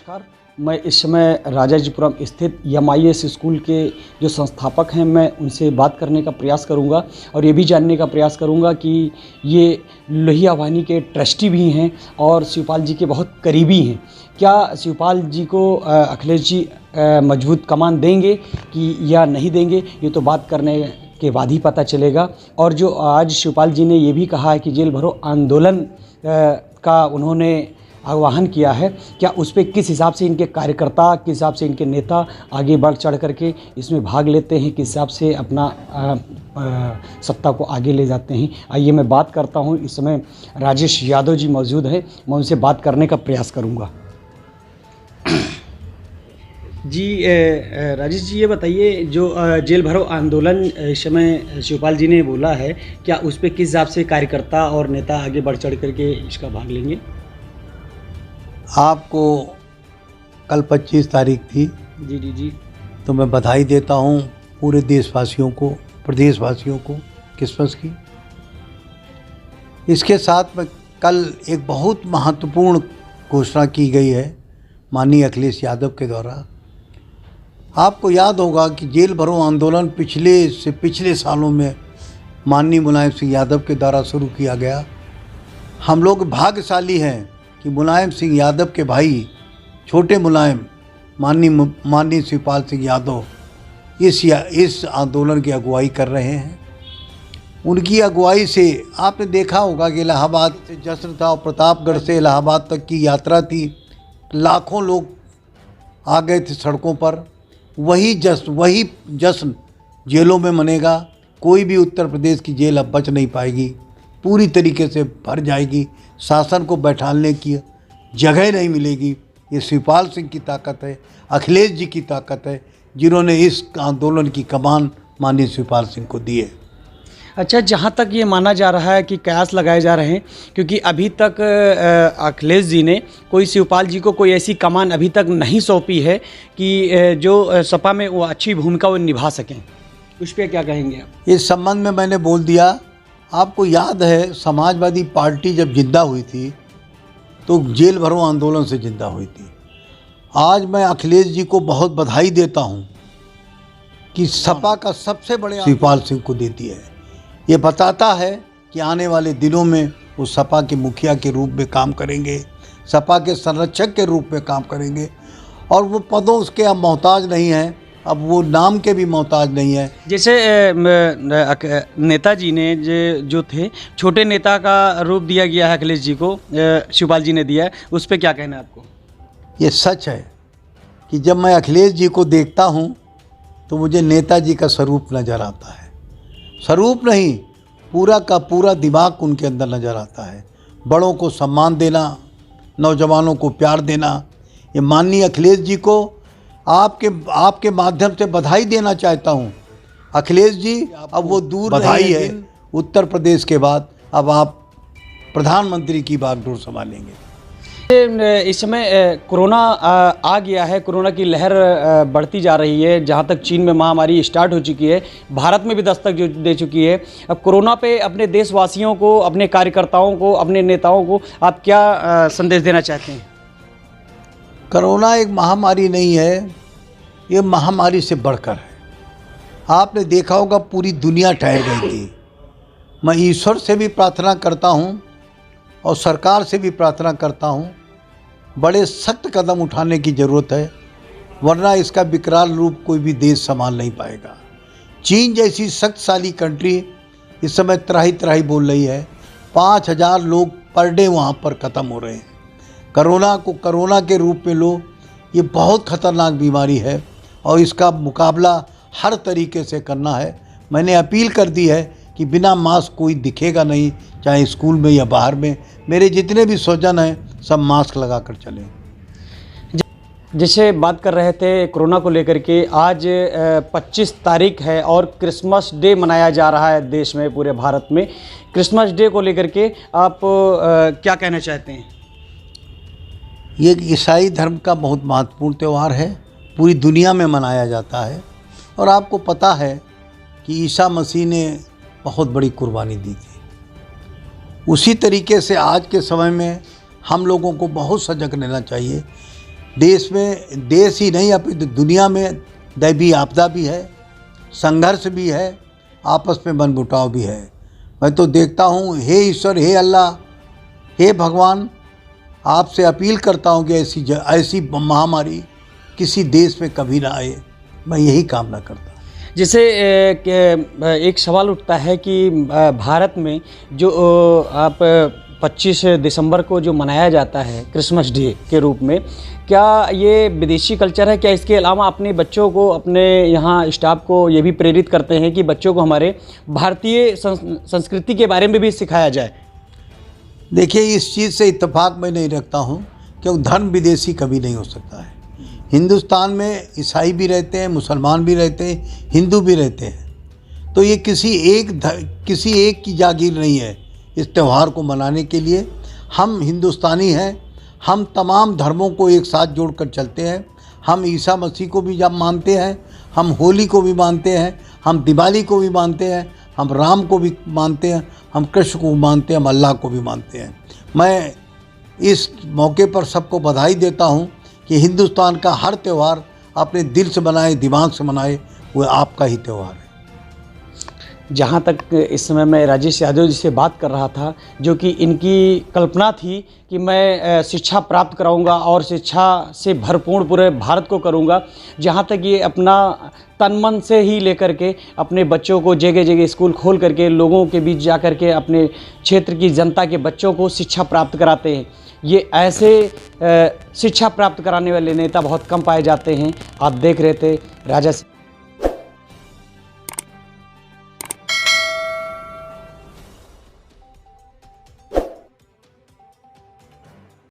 नमस्कार। मैं इस समय राजाजीपुरम स्थित MIS स्कूल के जो संस्थापक हैं, मैं उनसे बात करने का प्रयास करूंगा और ये भी जानने का प्रयास करूंगा कि ये लोहिया वाहिनी के ट्रस्टी भी हैं और शिवपाल जी के बहुत करीबी हैं। क्या शिवपाल जी को अखिलेश जी मजबूत कमान देंगे कि या नहीं देंगे, ये तो बात करने के बाद ही पता चलेगा। और जो आज शिवपाल जी ने ये भी कहा है कि जेल भरो आंदोलन का उन्होंने आह्वान किया है, क्या उस पर किस हिसाब से इनके कार्यकर्ता, किस हिसाब से इनके नेता आगे बढ़ चढ़ करके इसमें भाग लेते हैं, किस हिसाब से अपना सत्ता को आगे ले जाते हैं। आइए मैं बात करता हूं। इस समय राजेश यादव जी मौजूद हैं, मैं उनसे बात करने का प्रयास करूंगा। जी राजेश जी, ये बताइए, जो जेल भरो आंदोलन इस समय शिवपाल जी ने बोला है, क्या उस पर किस हिसाब से कार्यकर्ता और नेता आगे बढ़ चढ़ करके इसका भाग लेंगे? आपको कल 25 तारीख थी। जी जी जी। तो मैं बधाई देता हूँ पूरे देशवासियों को, प्रदेशवासियों को क्रिसमस की। इसके साथ में कल एक बहुत महत्वपूर्ण घोषणा की गई है माननीय अखिलेश यादव के द्वारा। आपको याद होगा कि जेल भरो आंदोलन पिछले सालों में माननीय मुलायम सिंह यादव के द्वारा शुरू किया गया। हम लोग भाग्यशाली हैं कि मुलायम सिंह यादव के भाई छोटे मुलायम माननीय शिवपाल सिंह यादव इस आंदोलन की अगुवाई कर रहे हैं। उनकी अगुवाई से आपने देखा होगा कि इलाहाबाद से जश्न था और प्रतापगढ़ से इलाहाबाद तक की यात्रा थी। लाखों लोग आ गए थे सड़कों पर। वही जश्न जेलों में मनेगा। कोई भी उत्तर प्रदेश की जेल अब बच नहीं पाएगी, पूरी तरीके से भर जाएगी। शासन को बैठाने की जगह नहीं मिलेगी। ये शिवपाल सिंह की ताकत है, अखिलेश जी की ताकत है, जिन्होंने इस आंदोलन की कमान माननीय शिवपाल सिंह को दी है। अच्छा, जहाँ तक ये माना जा रहा है कि कयास लगाए जा रहे हैं, क्योंकि अभी तक अखिलेश जी ने शिवपाल जी को कोई ऐसी कमान अभी तक नहीं सौंपी है कि जो सपा में वो अच्छी भूमिका वो निभा सकें। उस पर क्या कहेंगे आप? इस संबंध में मैंने बोल दिया। आपको याद है समाजवादी पार्टी जब जिंदा हुई थी तो जेल भरो आंदोलन से जिंदा हुई थी। आज मैं अखिलेश जी को बहुत बधाई देता हूं कि सपा का सबसे बड़े शिवपाल सिंह को देती है। ये बताता है कि आने वाले दिनों में वो सपा के मुखिया के रूप में काम करेंगे, सपा के संरक्षक के रूप में काम करेंगे और वो पदों उसके अब मोहताज नहीं हैं, अब वो नाम के भी मोहताज नहीं है। जैसे नेताजी ने जो थे, छोटे नेता का रूप दिया गया है अखिलेश जी को, शिवपाल जी ने दिया है, उस पर क्या कहना है आपको? ये सच है कि जब मैं अखिलेश जी को देखता हूँ तो मुझे नेताजी का स्वरूप नज़र आता है। स्वरूप नहीं, पूरा का पूरा दिमाग उनके अंदर नज़र आता है। बड़ों को सम्मान देना, नौजवानों को प्यार देना। ये माननीय अखिलेश जी को आपके माध्यम से बधाई देना चाहता हूँ। अखिलेश जी, अब वो दूर बधाई है। उत्तर प्रदेश के बाद अब आप प्रधानमंत्री की बागडोर संभालेंगे। इस समय कोरोना आ गया है, कोरोना की लहर बढ़ती जा रही है। जहां तक चीन में महामारी स्टार्ट हो चुकी है, भारत में भी दस्तक दे चुकी है। अब कोरोना पे अपने देशवासियों को, अपने कार्यकर्ताओं को, अपने नेताओं को आप क्या संदेश देना चाहते हैं? कोरोना एक महामारी नहीं है, ये महामारी से बढ़कर है। आपने देखा होगा पूरी दुनिया ठहर गई थी। मैं ईश्वर से भी प्रार्थना करता हूँ और सरकार से भी प्रार्थना करता हूँ, बड़े सख्त कदम उठाने की ज़रूरत है, वरना इसका विकराल रूप कोई भी देश संभाल नहीं पाएगा। चीन जैसी शक्तिशाली कंट्री इस समय त्राही बोल रही है। 5000 लोग पर डे वहाँ पर ख़त्म हो रहे हैं। कोरोना के रूप में लो, ये बहुत ख़तरनाक बीमारी है और इसका मुकाबला हर तरीके से करना है। मैंने अपील कर दी है कि बिना मास्क कोई दिखेगा नहीं, चाहे स्कूल में या बाहर में। मेरे जितने भी स्वजन हैं सब मास्क लगा कर चलें। जैसे बात कर रहे थे कोरोना को लेकर के, आज 25 तारीख है और क्रिसमस डे मनाया जा रहा है देश में, पूरे भारत में। क्रिसमस डे को लेकर के आप क्या कहना चाहते हैं? ये ईसाई धर्म का बहुत महत्वपूर्ण त्यौहार है, पूरी दुनिया में मनाया जाता है। और आपको पता है कि ईसा मसीह ने बहुत बड़ी कुर्बानी दी थी। उसी तरीके से आज के समय में हम लोगों को बहुत सजग रहना चाहिए देश में, देश ही नहीं अभी दुनिया में दैवी आपदा भी है, संघर्ष भी है, आपस में मनमुटाव भी है। मैं तो देखता हूँ, हे ईश्वर, हे अल्लाह, हे भगवान, आपसे अपील करता हूँ कि ऐसी महामारी किसी देश में कभी ना आए। मैं यही कामना करता हूँ। जैसे एक सवाल उठता है कि भारत में जो आप 25 दिसंबर को जो मनाया जाता है क्रिसमस डे के रूप में, क्या ये विदेशी कल्चर है? क्या इसके अलावा अपने बच्चों को, अपने यहाँ स्टाफ को ये भी प्रेरित करते हैं कि बच्चों को हमारे भारतीय संस्कृति के बारे में भी सिखाया जाए? देखिए, इस चीज़ से इत्तेफाक मैं नहीं रखता हूँ, क्योंकि धर्म विदेशी कभी नहीं हो सकता है। हिंदुस्तान में ईसाई भी रहते हैं, मुसलमान भी रहते हैं, हिंदू भी रहते हैं। तो ये किसी एक की जागीर नहीं है। इस त्यौहार को मनाने के लिए हम हिंदुस्तानी हैं, हम तमाम धर्मों को एक साथ जोड़कर चलते हैं। हम ईसा मसीह को भी जब मानते हैं, हम होली को भी मानते हैं, हम दिवाली को भी मानते हैं, हम राम को भी मानते हैं, हम कृष्ण को मानते हैं, हम अल्लाह को भी मानते हैं। मैं इस मौके पर सबको बधाई देता हूँ कि हिंदुस्तान का हर त्यौहार अपने दिल से मनाए, दिमाग से मनाए, वो आपका ही त्यौहार है। जहाँ तक इस समय मैं राजेश यादव जी से बात कर रहा था, जो कि इनकी कल्पना थी कि मैं शिक्षा प्राप्त कराऊंगा और शिक्षा से भरपूर पूरे भारत को करूंगा। जहाँ तक ये अपना तन मन से ही लेकर के अपने बच्चों को जगह जगह स्कूल खोल करके लोगों के बीच जा कर के अपने क्षेत्र की जनता के बच्चों को शिक्षा प्राप्त कराते हैं। ये ऐसे शिक्षा प्राप्त कराने वाले नेता बहुत कम पाए जाते हैं। आप देख रहे थे राजा